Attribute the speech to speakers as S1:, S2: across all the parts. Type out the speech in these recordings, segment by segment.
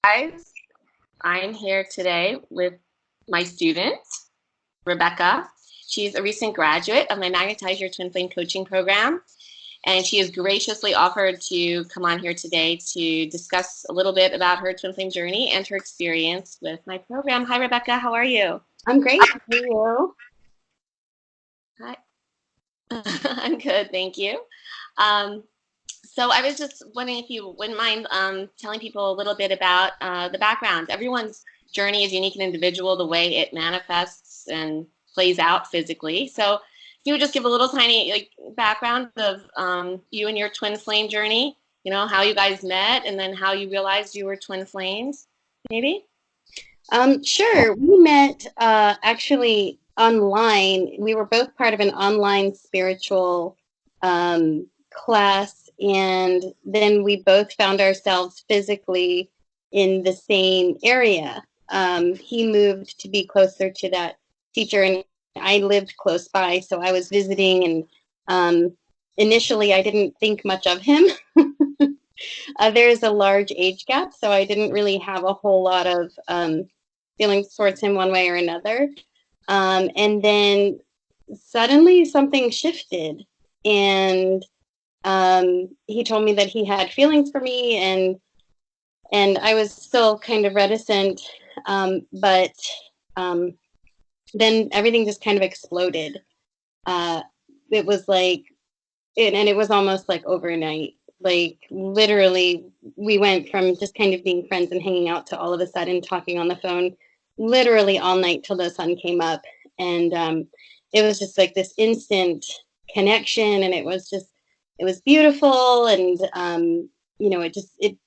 S1: Guys, I'm here today with my student, Rebecca. She's a recent graduate of my Magnetize Your Twin Flame coaching program, and she has graciously offered to come on here today to discuss a little bit about her twin flame journey and her experience with my program. Hi, Rebecca. How are you?
S2: I'm great. How are you?
S1: Hi. I'm good, thank you. Um, so I was just wondering if you wouldn't mind telling people a little bit about the background. Everyone's journey is unique and individual, the way it manifests and plays out physically. So if you would just give a little tiny background of you and your twin flame journey, how you guys met and then how you realized you were twin flames, maybe?
S2: Sure. We met actually online. We were both part of an online spiritual class, and then we both found ourselves physically in the same area. He moved to be closer to that teacher, and I lived close by, so I was visiting. And initially, I didn't think much of him. There's a large age gap, so I didn't really have a whole lot of feelings towards him one way or another. And then suddenly something shifted, and he told me that he had feelings for me, and I was still kind of reticent, but um, then everything just kind of exploded. Uh, it was like, and it was almost like overnight. Like literally, we went from just kind of being friends and hanging out to all of a sudden talking on the phone, literally all night till the sun came up, and it was just like this instant connection, and it was beautiful, and it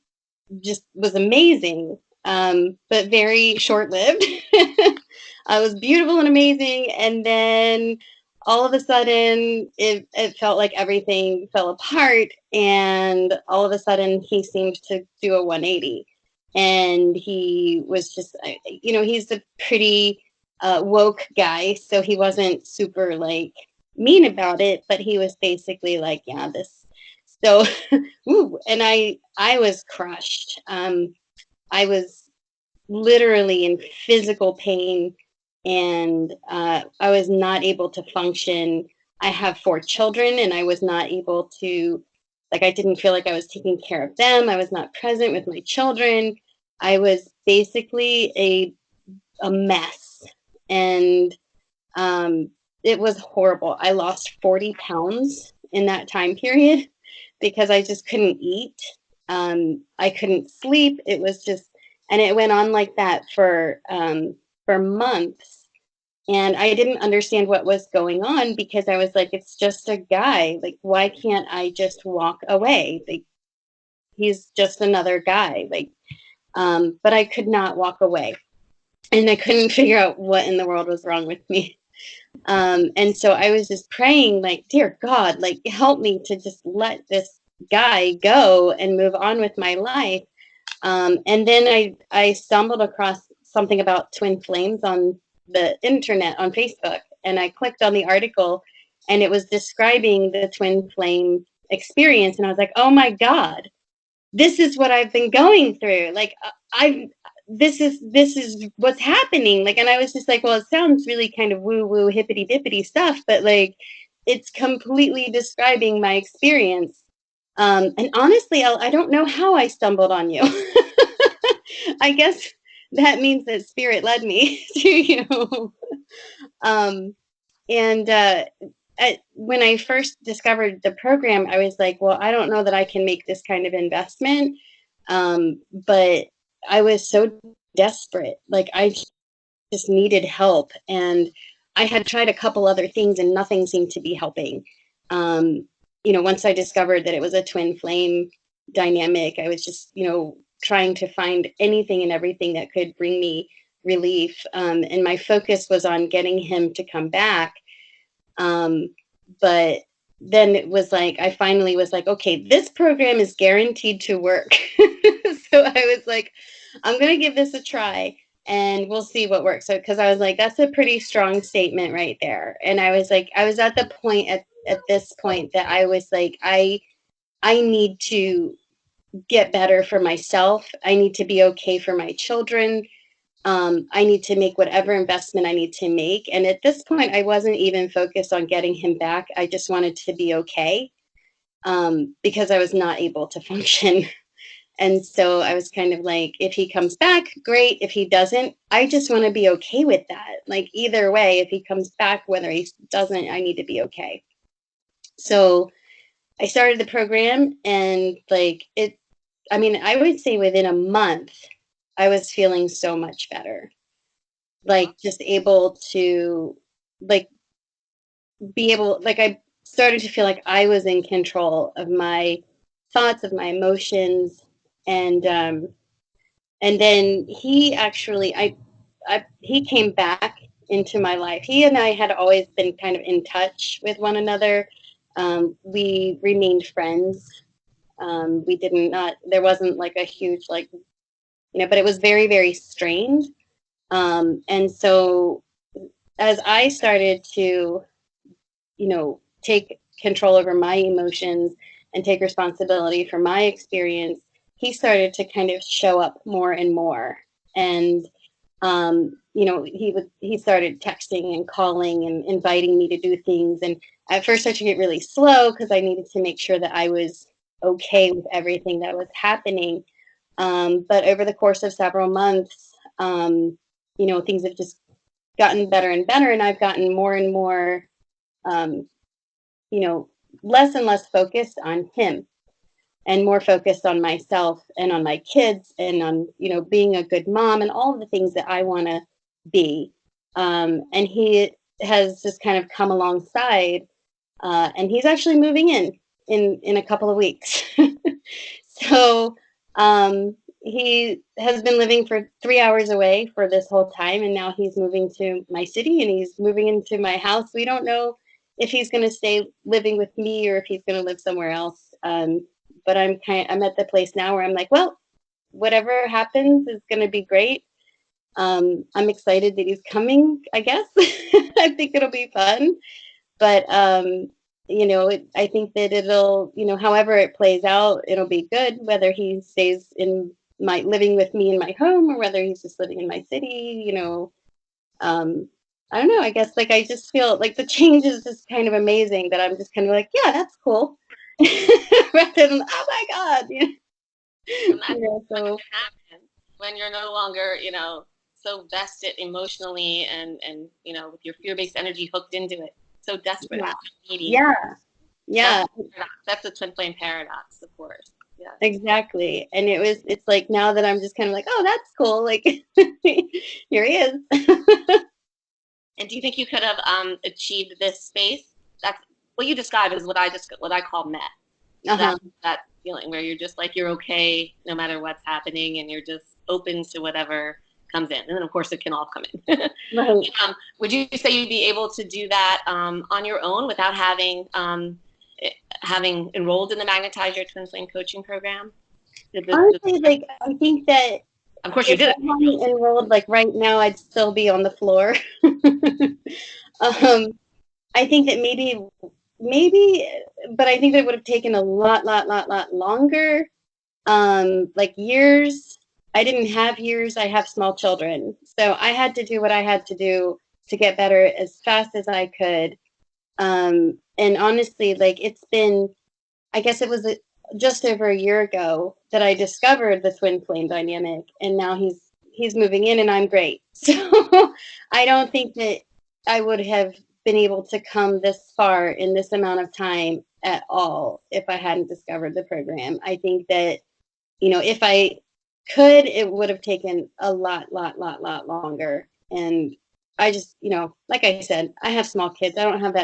S2: just was amazing, but very short lived. It was beautiful and amazing, and then all of a sudden it felt like everything fell apart, and all of a sudden he seemed to do a 180, and he was just, he's a pretty woke guy, so he wasn't super like mean about it, but he was basically like, yeah, this. So ooh, and I was crushed. I was literally in physical pain, and I was not able to function. I have 4 children, and I was not able to, like, I didn't feel like I was taking care of them. I was not present with my children. I was basically a mess. And um, it was horrible. I lost 40 pounds in that time period because I just couldn't eat. I couldn't sleep. It was just, and it went on like that for months. And I didn't understand what was going on because I was like, it's just a guy. Like, why can't I just walk away? Like, he's just another guy. Like, but I could not walk away, and I couldn't figure out what in the world was wrong with me. And so I was just praying, like, dear God, like, help me to just let this guy go and move on with my life. And then I stumbled across something about twin flames on the internet on Facebook, and I clicked on the article, and it was describing the twin flame experience, and I was like, oh my God, this is what I've been going through. Like, I this is what's happening. Like, and I was just like, well, it sounds really kind of woo woo hippity dippity stuff, but like, it's completely describing my experience. And honestly, I don't know how I stumbled on you. I guess that means that spirit led me to you. Um, and when I first discovered the program, I was like, well, I don't know that I can make this kind of investment. But I was so desperate. Like, I just needed help. And I had tried a couple other things, and nothing seemed to be helping. Um, once I discovered that it was a twin flame dynamic, I was just, trying to find anything and everything that could bring me relief. And my focus was on getting him to come back. But then it was like, I finally was like, okay, this program is guaranteed to work. So I was like, I'm going to give this a try, and we'll see what works. So, because I was like, that's a pretty strong statement right there. And I was like, I was at the point at this point that I was like, I need to get better for myself. I need to be okay for my children. I need to make whatever investment I need to make. And at this point, I wasn't even focused on getting him back. I just wanted to be okay, because I was not able to function. And so I was kind of like, if he comes back, great. If he doesn't, I just want to be okay with that. Like, either way, if he comes back, whether he doesn't, I need to be okay. So I started the program, and like it, I mean, I would say within a month, I was feeling so much better. Like, just able to, like, be able, like, I started to feel like I was in control of my thoughts, of my emotions. And then he actually, he came back into my life. He and I had always been kind of in touch with one another. We remained friends. We didn't not There wasn't like a huge, like, but it was very, very strained. And so as I started to, take control over my emotions and take responsibility for my experience, he started to kind of show up more and more. And he started texting and calling and inviting me to do things. And at first I took it really slow because I needed to make sure that I was okay with everything that was happening. But over the course of several months, things have just gotten better and better, and I've gotten more and more, um, you know, less and less focused on him and more focused on myself and on my kids and on, being a good mom and all of the things that I want to be. And he has just kind of come alongside, and he's actually moving in a couple of weeks. So he has been living for 3 hours away for this whole time, and now he's moving to my city and he's moving into my house. We don't know if he's going to stay living with me or if he's going to live somewhere else. But I'm at the place now where I'm like, well, whatever happens is going to be great. I'm excited that he's coming, I guess. I think it'll be fun. But I think that it'll, however it plays out, it'll be good, whether he stays in my living with me in my home or whether he's just living in my city. um I don't know, I guess, like, I just feel like the change is just kind of amazing, that I'm just kind of like, yeah, that's cool. Rather than, oh my god,
S1: And that's what
S2: so
S1: can happen when you're no longer, so vested emotionally and with your fear-based energy hooked into it, so desperate,
S2: yeah,
S1: so needy.
S2: yeah,
S1: That's
S2: yeah.
S1: the paradox. That's the twin flame paradox, of course. Yeah.
S2: Exactly. And it's like, now that I'm just kind of like, oh, that's cool. Like, here he is.
S1: And do you think you could have achieved this space? That's what you describe is what I call met. That
S2: Uh-huh.
S1: that feeling where you're just like you're okay no matter what's happening, and you're just open to whatever comes in. And then of course it can all come in.
S2: Right.
S1: Would you say you'd be able to do that on your own without having enrolled in the Magnetize Your Twin Flame coaching program?
S2: Honestly, like, I think that
S1: Of course you
S2: if
S1: did
S2: I
S1: it.
S2: hadn't enrolled, like, right now, I'd still be on the floor. um, I think that maybe, but I think that it would have taken a lot longer. Like, years. I didn't have years. I have small children, so I had to do what I had to do to get better as fast as I could. And honestly, like, it's been, I guess it was just over a year ago that I discovered the twin flame dynamic, and now he's moving in, and I'm great. So I don't think that I would have been able to come this far in this amount of time at all if I hadn't discovered the program. I think that, if I could, it would have taken a lot longer. And I just, like I said, I have small kids. I don't have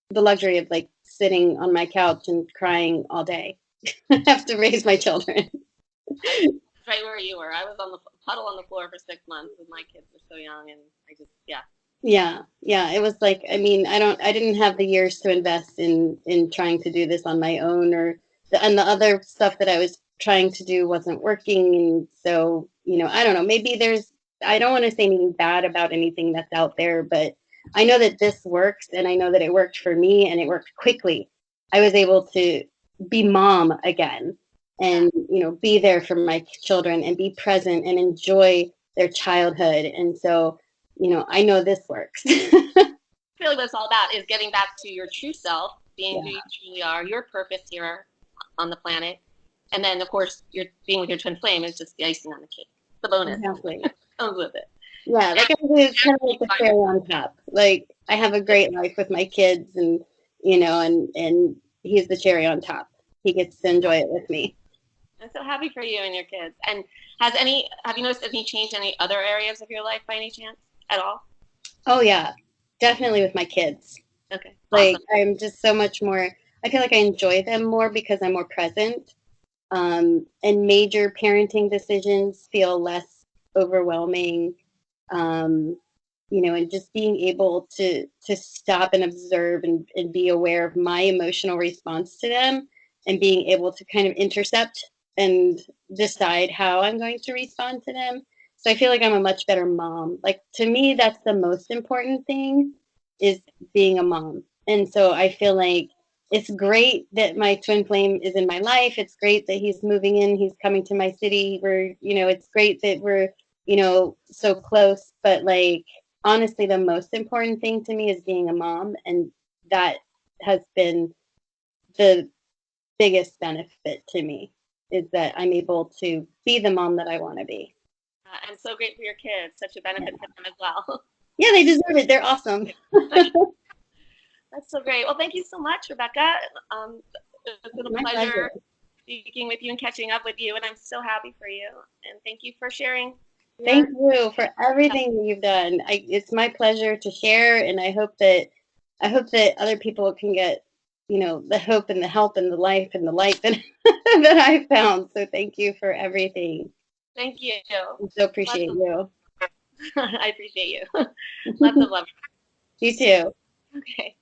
S2: the luxury of, like, sitting on my couch and crying all day. I have to raise my children.
S1: I was right where you were. I was on the puddle on the floor for 6 months when my kids were so young, and I just yeah.
S2: Yeah, yeah. It was like, I mean, I didn't have the years to invest in trying to do this on my own, or and the other stuff that I was trying to do wasn't working. And so, I don't know, maybe I don't want to say anything bad about anything that's out there, but I know that this works, and I know that it worked for me, and it worked quickly. I was able to be mom again.
S1: Yeah.
S2: and be there for my children and be present and enjoy their childhood. And so I know this works.
S1: Really what it's all about is getting back to your true self, being who
S2: Yeah,
S1: you truly are, your purpose here on the planet. And then, of course, you're being with your twin flame is just the icing on the cake, the bonus
S2: exactly.
S1: comes with it.
S2: Yeah, like I said, it's kind of like the cherry on top. Like I have a great life with my kids, and and he's the cherry on top. He gets to enjoy it with me.
S1: I'm so happy for you and your kids. And have you noticed any change in any other areas of your life by any chance at all?
S2: Oh yeah, definitely with my kids.
S1: Okay,
S2: Like
S1: awesome.
S2: I'm just so much more. I feel like I enjoy them more because I'm more present. And major parenting decisions feel less overwhelming. Um, and just being able to stop and observe and be aware of my emotional response to them, and being able to kind of intercept and decide how I'm going to respond to them. So I feel like I'm a much better mom. Like to me, that's the most important thing, is being a mom. And so I feel like it's great that my twin flame is in my life. It's great that he's moving in, he's coming to my city. It's great that we're, so close. But like, honestly, the most important thing to me is being a mom. And that has been the biggest benefit to me, is that I'm able to be the mom that I want to be.
S1: And so great for your kids. Such a
S2: Yeah.
S1: benefit to them as well.
S2: Yeah, they deserve it. They're awesome.
S1: That's so great. Well, thank you so much, Rebecca. It's been a
S2: My pleasure.
S1: pleasure speaking with you and catching up with you, and I'm so happy for you. And thank you for sharing
S2: Thank
S1: your.
S2: you for everything that you've done. It's my pleasure to share, and I hope that other people can get, the hope and the help and the life and the light that that I found. So thank you for everything.
S1: Thank you.
S2: I so
S1: Lots
S2: appreciate
S1: of.
S2: you.
S1: I appreciate you. Lots of love.
S2: You too.
S1: Okay.